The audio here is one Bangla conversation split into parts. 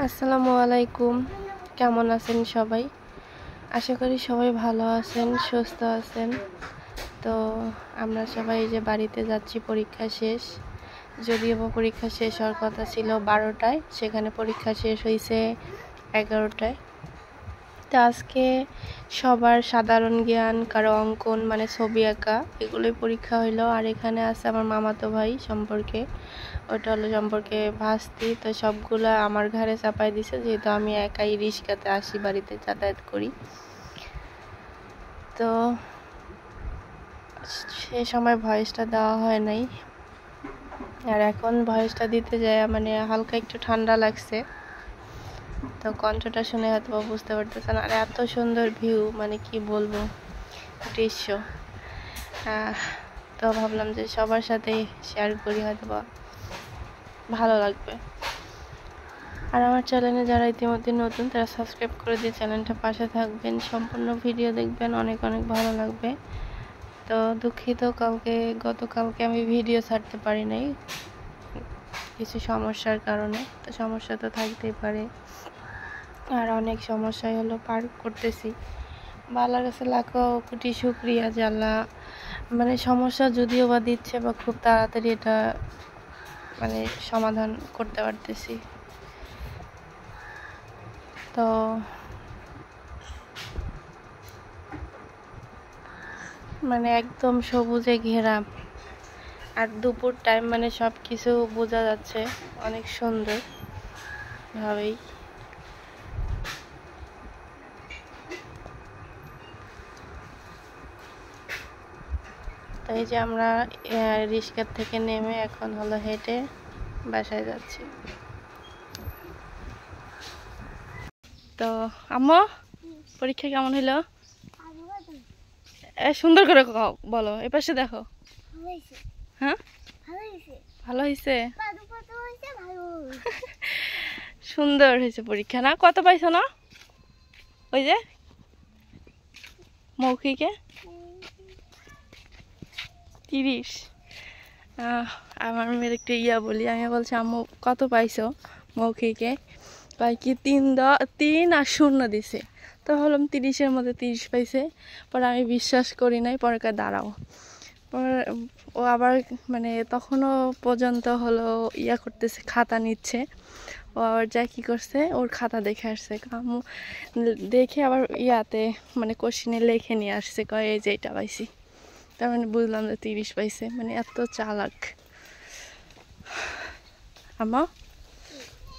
আসসালামু আলাইকুম, কেমন আছেন সবাই? আশা করি সবাই ভালো আছেন, সুস্থ আছেন। তো আমরা সবাই যে বাড়িতে যাচ্ছি, পরীক্ষা শেষ। যদিও বা পরীক্ষা শেষ হওয়ার কথা ছিল 12টায়, সেখানে পরীক্ষা শেষ হয়েছে 11টায়। তো আজকে সবার সাধারণ জ্ঞান, কারো অঙ্কন মানে ছবি আঁকা, এগুলোই পরীক্ষা হইলো। আর এখানে আছে আমার মামাতো ভাই সম্পর্কে, ওটা হলো সম্পর্কে ভাস্তি। তো সবগুলা আমার ঘাড়ে চাপাই দিছে, যেহেতু আমি একাই রিক্সাতে আসি, বাড়িতে যাতায়াত করি। তো সে সময় ভয়েসটা দেওয়া হয় নাই, আর এখন ভয়েসটা দিতে যায় মানে হালকা একটু ঠান্ডা লাগছে, তো কণ্ঠটা শুনে হয়তো বুঝতে পারতেছেন। আর এত সুন্দর ভিউ, মানে কি বলবো দৃশ্য। তো ভাবলাম যে সবার সাথে শেয়ার করি, হয়তো ভালো লাগবে। আর আমার চ্যানেলে যারা ইতিমধ্যে নতুন, তারা সাবস্ক্রাইব করে দিয়ে চ্যানেলটা পাশে থাকবেন, সম্পূর্ণ ভিডিও দেখবেন, অনেক অনেক ভালো লাগবে। তো দুঃখিত, গতকালকে আমি ভিডিও ছাড়তে পারি নাই কিছু সমস্যার কারণে। তো সমস্যা তো থাকতেই পারে, আর অনেক সমস্যাই হলো পার করতেছি। আল্লাহর কাছে লাখো কোটি শুকরিয়া যে আল্লাহ মানে সমস্যা যদিও বা দিচ্ছে, বা খুব তাড়াতাড়ি এটা মানে সমাধান করতে পারতেছি। তো মানে একদম সবুজে ঘেরা, আর দুপুর টাইম মানে সব কিছু বোঝা যাচ্ছে অনেক সুন্দর ভাবেই। তো এই যে আমরা রিক্সার থেকে নেমে এখন হলো হেঁটে বাসায় যাচ্ছি। তো আম্মু, পরীক্ষা কেমন হলো? সুন্দর করে বলো, এপাশে দেখো। হ্যাঁ, ভালো হয়েছে, সুন্দর হয়েছে পরীক্ষা না? কত পাইছো না? ওই যে মৌখিকে 30। আমার মেয়ের একটু বলি, আমি বলছি আম্মু কত পাইছো মৌখিকে? কয় কি 3 আর 0 দিছে। তো ভাবলাম 30-এর মধ্যে 30 পাইছে। পরে আমি বিশ্বাস করি নাই, পরে দাঁড়াও। পরে ও আবার মানে তখনও পর্যন্ত হলো করতেছে, খাতা নিচ্ছে। ও আবার যা কি করছে, ওর খাতা দেখে আসছে, আম্মু দেখে আবার মানে কোশ্চিনে লিখে নিয়ে আসছে, কয় এই যে এটা পাইছি। তার মানে বুঝলাম যে 30 পাইছে, মানে এত চালাক। আম্মা,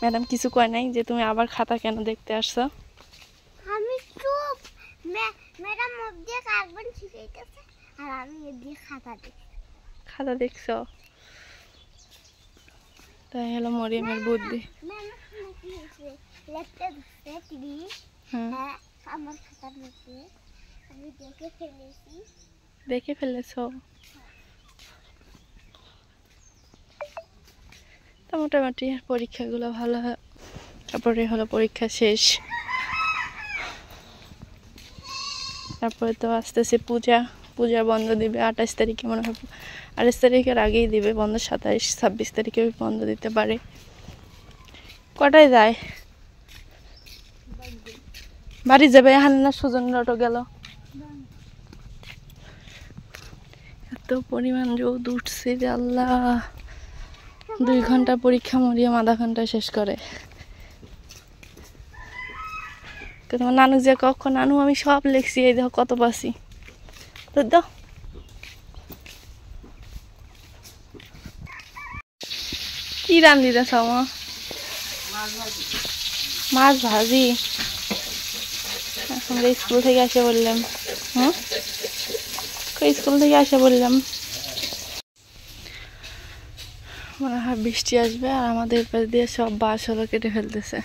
ম্যাডাম কিছু কয় নাই যে তুমি আবার খাতা কেন দেখতে আসছো? আমি চুপ, ম্যাডাম মুখ দিয়ে কার্বন শিখাইতেছে আর আমি এর দিয়ে খাতা দেখছো? তাই হলো মরিয়মের বুদ্ধি। আমার খাতার মধ্যে আমি দেখে ফেলেছো? তো মোটামুটি পরীক্ষাগুলো ভালো হয়। তারপরে হলো পরীক্ষা শেষ, তারপরে তো আসতেছে পূজা বন্ধ দিবে 28 তারিখে মনে হয়, 28 তারিখের আগেই দিবে বন্ধ, 27-26 তারিখে বন্ধ দিতে পারে। কটায় যায়? বাড়ি যাবে হান্না, সুজন অটো গেল। এত পরিমাণ রোদ উঠছে যে আল্লাহ। 2 ঘন্টা পরীক্ষা, মরিয়ম আধা ঘন্টা শেষ করে। তোমার নানু যে কখন, নানু আমি সব লিখছি, এই দেখো কত পাচ্ছি। তো দাও, কি রান্দি দেছ মা? মাছ ভাজি। আমরা স্কুল থেকে আসে বললাম, স্কুল থেকে আসে বললাম মনে হয় বৃষ্টি আসবে, আর আমাদের পাশ দিয়ে সব বাস হলো কেটে ফেলতেছে।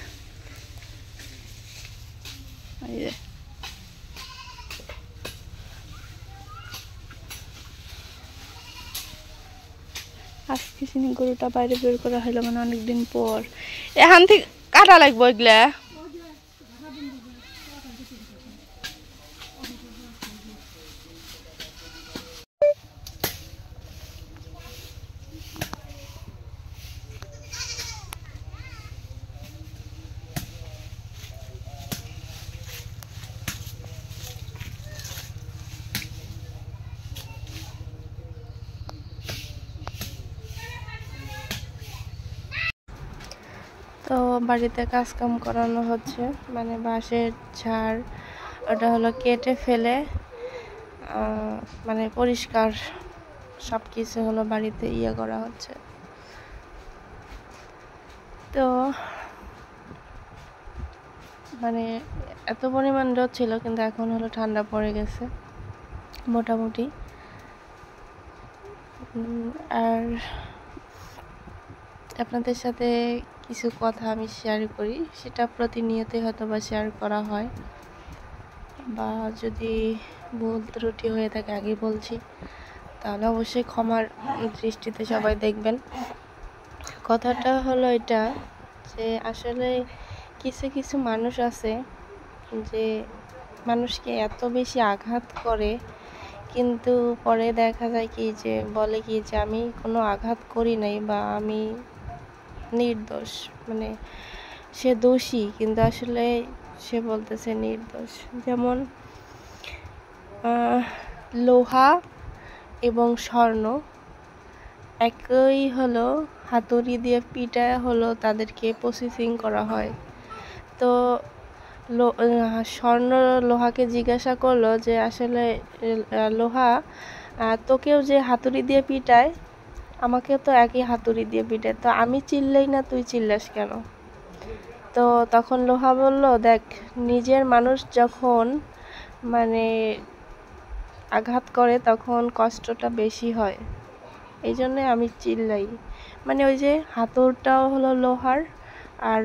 আজকে চিনি গরুটা বাইরে বের করা হলো মানে অনেকদিন পর। এখান থেকে কাটা লাগবো এগুলা। তো বাড়িতে কাজকাম করানো হচ্ছে, মানে বাঁশের ঝাড় ওটা হলো কেটে ফেলে মানে পরিষ্কার সব কিছু হলো বাড়িতে করা হচ্ছে। তো মানে এত পরিমাণ রোদ ছিল, কিন্তু এখন হলো ঠান্ডা পড়ে গেছে মোটামুটি। আর আপনাদের সাথে কিছু কথা আমি শেয়ার করি, সেটা প্রতিনিয়তই হয়তো বা শেয়ার করা হয়, বা যদি ভুল ত্রুটি হয়ে থাকে আগে বলছি, তাহলে অবশ্যই ক্ষমার দৃষ্টিতে সবাই দেখবেন। কথাটা হলো এটা যে আসলে কিছু কিছু মানুষ আছে যে মানুষকে এত বেশি আঘাত করে, কিন্তু পরে দেখা যায় কি যে বলে কি যে আমি কোনো আঘাত করি নাই বা আমি নির্দোষ, মানে সে দোষী কিন্তু আসলে সে বলতেছে নির্দোষ। যেমন লোহা এবং স্বর্ণ একই হলো হাতুড়ি দিয়ে পিটায় হলো তাদেরকে প্রসেসিং করা হয়। তো স্বর্ণ লোহাকে জিজ্ঞাসা করলো যে আসলে লোহা তোকেও যে হাতুড়ি দিয়ে পিটায়, আমাকেও তো একই হাতুড়ি দিয়ে পিটায়, তো আমি চিল্লাই না তুই চিল্লাস কেন? তো তখন লোহা বলল, দেখ নিজের মানুষ যখন মানে আঘাত করে তখন কষ্টটা বেশি হয়, এই জন্যে আমি চিল্লাই। মানে ওই যে হাতুড়টাও হলো লোহার আর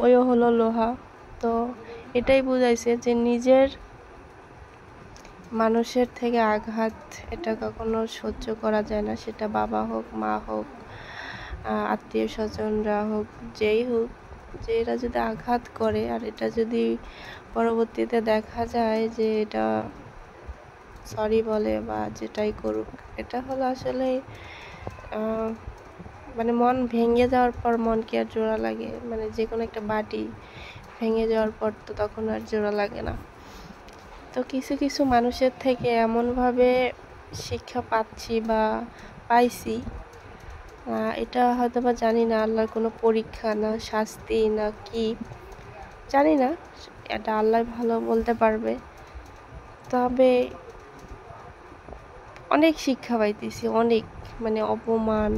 ওইও হলো লোহা। তো এটাই বুঝাইছে যে নিজের মানুষের থেকে আঘাত এটা কখনো সহ্য করা যায় না, সেটা বাবা হোক, মা হোক, আত্মীয় স্বজনরা হোক, যেই হোক, যে এরা যদি আঘাত করে আর এটা যদি পরবর্তীতে দেখা যায় যে এটা সরি বলে বা যেটাই করুক, এটা হলো আসলে মানে মন ভেঙে যাওয়ার পর মন কি আর জোড়া লাগে? মানে যে কোনো একটা বাটি ভেঙে যাওয়ার পর তো তখন আর জোড়া লাগে না। তো কিছু কিছু মানুষের থেকে এমনভাবে শিক্ষা পাচ্ছি বা পাইছি, এটা হয়তো বা জানি না আল্লাহর কোনো পরীক্ষা না শাস্তি না কি জানি না, এটা আল্লাহ ভালো বলতে পারবে। তবে অনেক শিক্ষা পাইতেছি, অনেক, মানে অপমান,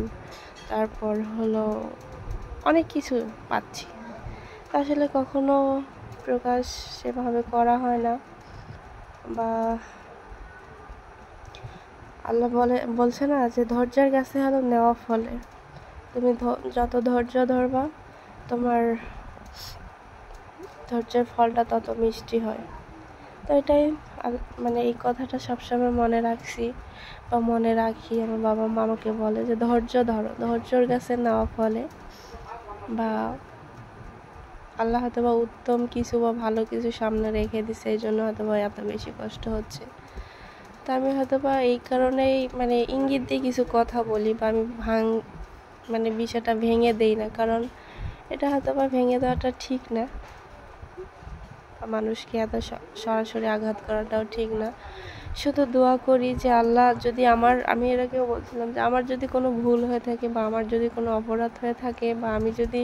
তারপর হলো অনেক কিছু পাচ্ছি। আসলে কখনো প্রকাশ সেভাবে করা হয় না, বা আল্লাহ বলছে না যে ধৈর্যের কাছে হলো নেওয়া ফলে, তুমি যত ধৈর্য ধরবা তোমার ধৈর্যের ফলটা তত মিষ্টি হয়। তো এটাই মানে এই কথাটা সবসময় মনে রাখছি বা মনে রাখি। আমার বাবা মা আমাকে বলে যে ধৈর্য ধরো, ধৈর্যর কাছে নেওয়া ফলে, বা আল্লাহ হয়তো বা উত্তম কিছু বা ভালো কিছু সামনে রেখে দিছে, এই জন্য হয়তো বা এত বেশি কষ্ট হচ্ছে। তা আমি হয়তো বা এই কারণেই মানে ইঙ্গিত দিয়ে কিছু কথা বলি, বা আমি মানে বিষয়টা ভেঙে দেই না, কারণ এটা হয়তো বা ভেঙে দেওয়াটা ঠিক না, মানুষকে এত সরাসরি আঘাত করাটাও ঠিক না। শুধু দোয়া করি যে আল্লাহ যদি আমি এর আগেও বলছিলাম যে আমার যদি কোনো ভুল হয়ে থাকে বা আমার যদি কোনো অপরাধ হয়ে থাকে বা আমি যদি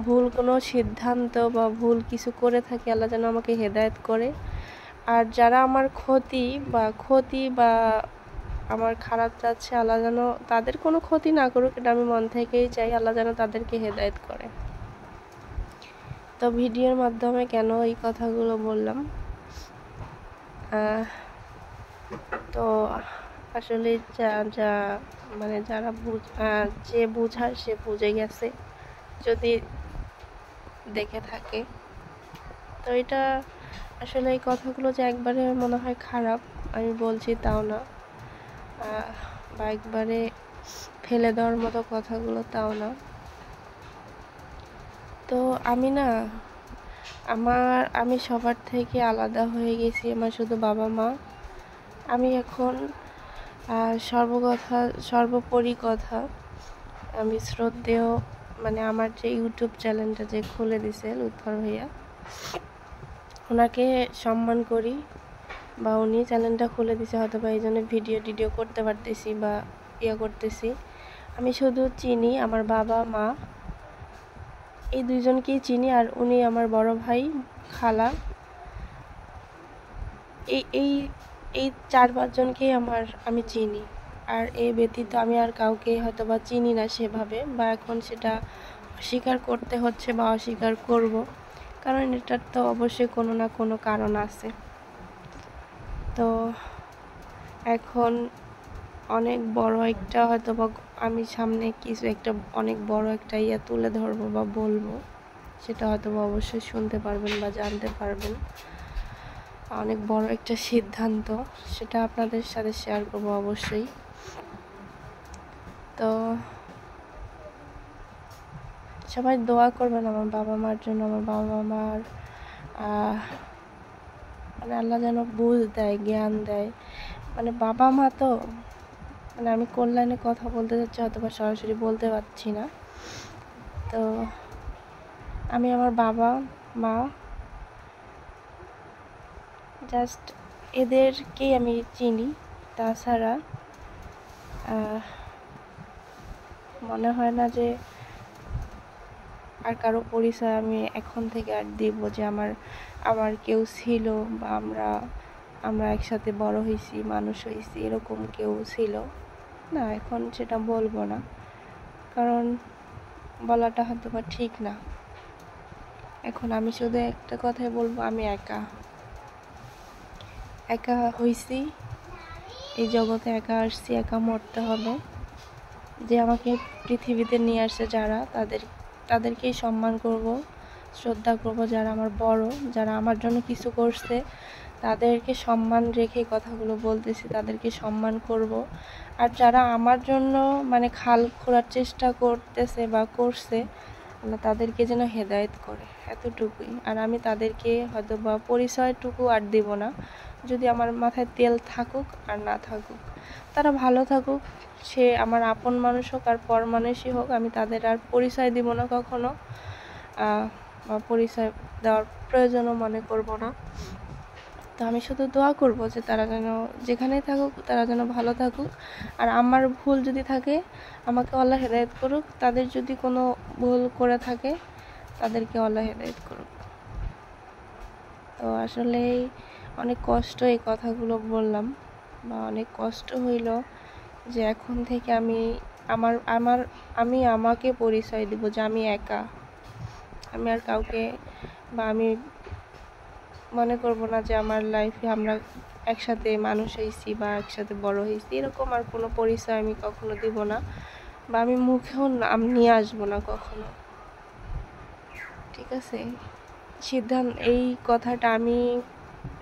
ভুল কোনো সিদ্ধান্ত বা ভুল কিছু করে থাকি, আল্লাহ যেন আমাকে হেদায়েত করে। আর যারা আমার ক্ষতি বা আমার খারাপ চাচ্ছে, আল্লাহ যেন তাদের কোনো ক্ষতি না করুক, এটা আমি মন থেকেই চাই, আল্লাহ যেন তাদেরকে হেদায়েত করে। তো ভিডিওর মাধ্যমে কেন এই কথাগুলো বললাম, তো আসলে মানে যারা যে বুঝার সে বুঝে গেছে যদি দেখে থাকে। তো এটা আসলে এই কথাগুলো যে একবারে মনে হয় খারাপ আমি বলছি তাও না, বা একবারে ফেলে দেওয়ার মতো কথাগুলো তাও না। তো আমি সবার থেকে আলাদা হয়ে গেছি, আমার শুধু বাবা মা। আমি এখন সর্বোপরি কথা আমি শ্রদ্ধেয়, মানে আমার যে ইউটিউব চ্যানেলটা যে খুলে দিছে লুৎফর ভাইয়া, ওনাকে সম্মান করি, বা উনি চ্যানেলটা খুলে দিছে হয়তো বা এই জন্য ভিডিও করতে পারতেছি বা করতেছি। আমি শুধু চিনি আমার বাবা মা এই দুইজনকেই চিনি, আর উনি আমার বড় ভাই, খালা। এই এই এই 4-5 জনকেই আমি চিনি। আর এই ব্যতীত আমি আর কাউকে হয়তো বা চিনি না সেভাবে, বা এখন সেটা অস্বীকার করতে হচ্ছে বা অস্বীকার করব, কারণ এটার তো অবশ্যই কোনো না কোনো কারণ আছে। তো এখন অনেক বড় একটা হয়তো বা আমি সামনে কিছু একটা অনেক বড় একটা তুলে ধরবো বা বলবো, সেটা হয়তো বা অবশ্যই শুনতে পারবেন বা জানতে পারবেন। অনেক বড় একটা সিদ্ধান্ত, সেটা আপনাদের সাথে শেয়ার করবো অবশ্যই। তো সবাই দোয়া করবেন আমার বাবা মার জন্য। আমার বাবা মার মানে আল্লাহ যেন বুঝ দেয়, জ্ঞান দেয়। মানে বাবা মা তো, মানে আমি কল্যাণে কথা বলতে যাচ্ছি, হয়তো বা সরাসরি বলতে পারছি না। তো আমি আমার বাবা মা জাস্ট এদেরকেই আমি চিনি। তাছাড়া মনে হয় না যে আর কারো পরিচয় আমি এখন থেকে আর দিব, যে আমার কেউ ছিল বা আমরা একসাথে বড় হয়েছি, মানুষ হয়েছি, এরকম কেউ ছিল না। এখন সেটা বলবো না, কারণ বলাটা হয়তো বা ঠিক না। এখন আমি শুধু একটা কথাই বলবো, আমি একা হয়েছি, এই জগতে একা আসছি, একা মরতে হবে। যে আমাকে পৃথিবীতে নিয়ে আসছে যারা, তাদেরকেই সম্মান করব, শ্রদ্ধা করব। যারা আমার বড়, যারা আমার জন্য কিছু করছে, তাদেরকে সম্মান রেখে কথাগুলো বলতেছি, তাদেরকে সম্মান করব। আর যারা আমার জন্য মানে খাল খোঁড়ার চেষ্টা করতেছে বা করছে, আল্লাহ তাদেরকে যেন হেদায়েত করে, এতটুকুই। আর আমি তাদেরকে হয়তো বা পরিচয়টুকু আর দেব না। যদি আমার মাথায় তেল থাকুক আর না থাকুক, তারা ভালো থাকুক, সে আমার আপন মানুষ হোক আর পর মানুষই হোক, আমি তাদের আর পরিচয় দিব না কখনো, বা পরিচয় দেওয়ার প্রয়োজনও মনে করব না। তো আমি শুধু দোয়া করব যে তারা যেন যেখানেই থাকুক, তারা যেন ভালো থাকুক। আর আমার ভুল যদি থাকে, আমাকে আল্লাহ হেদায়েত করুক। তাদের যদি কোনো ভুল করে থাকে, তাদেরকে আল্লাহ হেদায়েত করুক। তো আসলেই অনেক কষ্ট এই কথাগুলো বললাম, বা অনেক কষ্ট হইল যে এখন থেকে আমি আমাকে পরিচয় দিব যে আমি একা। আমি আর কাউকে, বা আমি মনে করব না যে আমার লাইফে আমরা একসাথে মানুষ হয়েছি বা একসাথে বড় হয়েছি, এরকম আর কোনো পরিচয় আমি কখনো দিব না, বা আমি মুখেও নাম নিয়ে আসবো না কখনো। ঠিক আছে? এই কথাটা আমি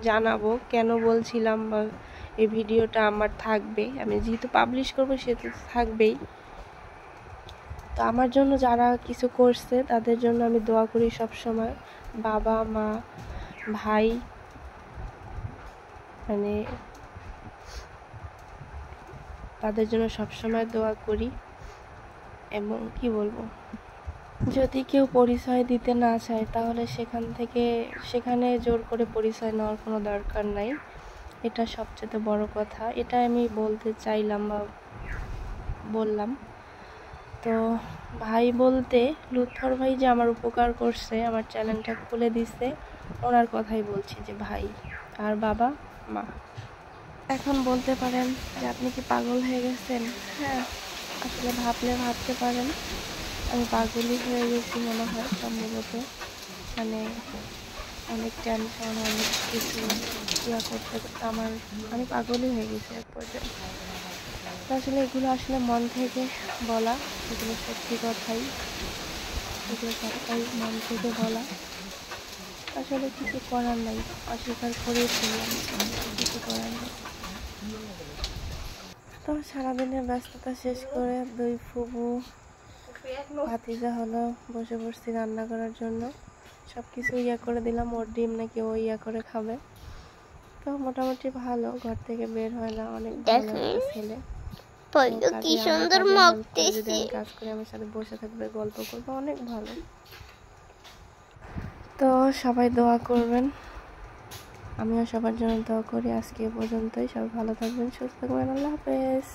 জানাবো কেন বলছিলাম, বা এই ভিডিওটা আমার থাকবে, আমি যেহেতু পাবলিশ করবো সেহেতু থাকবেই। তো আমার জন্য যারা কিছু করছে, তাদের জন্য আমি দোয়া করি সব সময়। বাবা মা ভাই, মানে তাদের জন্য সবসময় দোয়া করি। এবং কি বলবো, যদি কেউ পরিচয় দিতে না চায়, তাহলে সেখানে জোর করে পরিচয় নেওয়ার কোনো দরকার নাই। এটা সবচেয়ে বড় কথা, এটা আমি বলতে চাইলাম বা বললাম। তো ভাই বলতে লুৎফর ভাই যে আমার উপকার করছে, আমার চ্যানেলটা খুলে দিছে, ওনার কথাই বলছি, যে ভাই আর বাবা মা। এখন বলতে পারেন যে আপনি কি পাগল হয়ে গেছেন? হ্যাঁ, আসলে ভাবতে পারেন আমি পাগলই হয়ে গেছি মনে হয় সম্ভবত। মানে অনেক টেনশন, অনেক কিছু করতে করতে আমি পাগলই হয়ে গেছি এক পর্যায়ে। আসলে এগুলো আসলে মন থেকে বলা, এগুলো সত্যি কথাই, এগুলো সবটাই মন থেকে বলা। আসলে কিছু করার নাই, অস্বীকার করেই ফেললাম, কিছু করার নেই। তো সারাদিনের ব্যস্ততা শেষ করে দুই ফুবু ভাতিজা হলো বসে পড়ছি রান্না করার জন্য। সব কিছু করে দিলাম, ওর ডিম নাকি ও করে খাবে। তো মোটামুটি ভালো, ঘর থেকে বের হয় না, অনেক ভালো একটা ছেলে। কি সুন্দর যদি আমি কাজ করে আমার সাথে বসে থাকবে, গল্প করবে, অনেক ভালো। তো সবাই দোয়া করবেন, আমিও সবার জন্য দোয়া করি। আজকে এ পর্যন্তই, সবাই ভালো থাকবেন, সুস্থ থাকবেন, আল্লাহ হাফেজ।